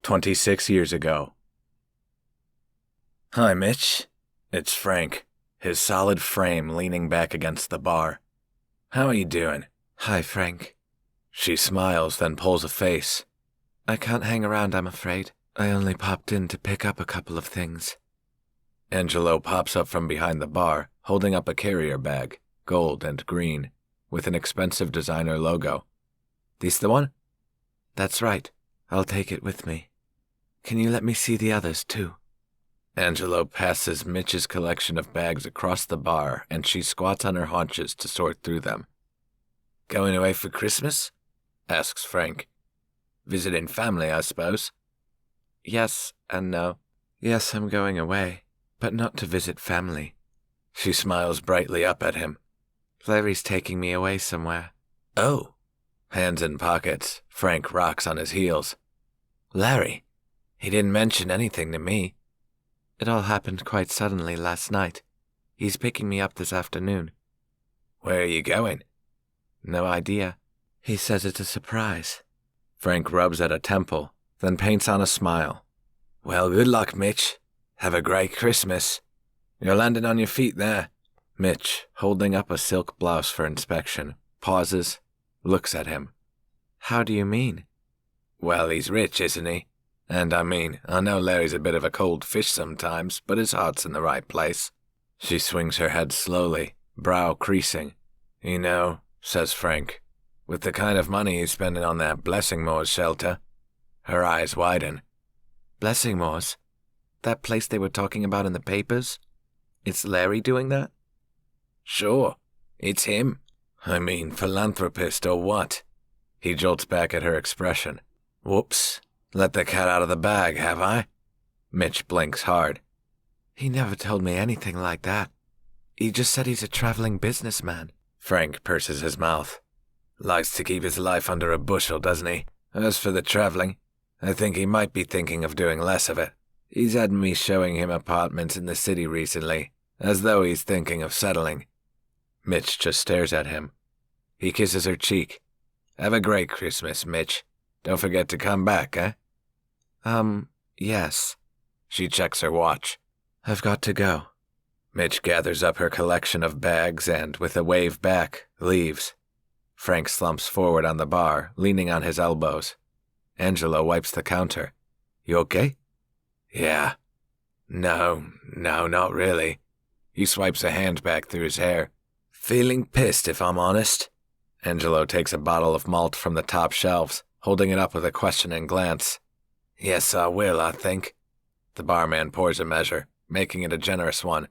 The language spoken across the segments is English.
26 years ago. Hi, Mitch. It's Frank, his solid frame leaning back against the bar. How are you doing? Hi, Frank. She smiles, then pulls a face. I can't hang around, I'm afraid. I only popped in to pick up a couple of things. Angelo pops up from behind the bar, holding up a carrier bag, gold and green, with an expensive designer logo. This the one? That's right. I'll take it with me. Can you let me see the others, too? Angelo passes Mitch's collection of bags across the bar, and she squats on her haunches to sort through them. Going away for Christmas? Asks Frank. Visiting family, I suppose? Yes and no. Yes, I'm going away, but not to visit family. She smiles brightly up at him. Larry's taking me away somewhere. Oh. Hands in pockets, Frank rocks on his heels. Larry? He didn't mention anything to me. It all happened quite suddenly last night. He's picking me up this afternoon. Where are you going? No idea. He says it's a surprise. Frank rubs at a temple, then paints on a smile. Well, good luck, Mitch. Have a great Christmas. You're landing on your feet there. Mitch, holding up a silk blouse for inspection, pauses, looks at him. How do you mean? Well, he's rich, isn't he? And I know Larry's a bit of a cold fish sometimes, but his heart's in the right place. She swings her head slowly, brow creasing. You know, says Frank, with the kind of money he's spending on that Blessingmore's shelter. Her eyes widen. Blessingmore's? That place they were talking about in the papers? It's Larry doing that? Sure, it's him. Philanthropist or what? He jolts back at her expression. Whoops. Let the cat out of the bag, have I? Mitch blinks hard. He never told me anything like that. He just said he's a traveling businessman. Frank purses his mouth. Likes to keep his life under a bushel, doesn't he? As for the traveling, I think he might be thinking of doing less of it. He's had me showing him apartments in the city recently, as though he's thinking of settling. Mitch just stares at him. He kisses her cheek. Have a great Christmas, Mitch. Don't forget to come back, eh? Yes. She checks her watch. I've got to go. Mitch gathers up her collection of bags and, with a wave back, leaves. Frank slumps forward on the bar, leaning on his elbows. Angelo wipes the counter. You okay? Yeah. No, not really. He swipes a hand back through his hair. Feeling pissed, if I'm honest. Angelo takes a bottle of malt from the top shelves, holding it up with a questioning glance. Yes, I will, I think. The barman pours a measure, making it a generous one.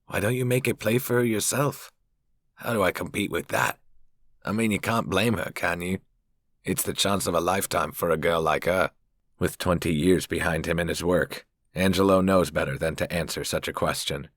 Why don't you make it play for her yourself? How do I compete with that? You can't blame her, can you? It's the chance of a lifetime for a girl like her. With 20 years behind him in his work, Angelo knows better than to answer such a question.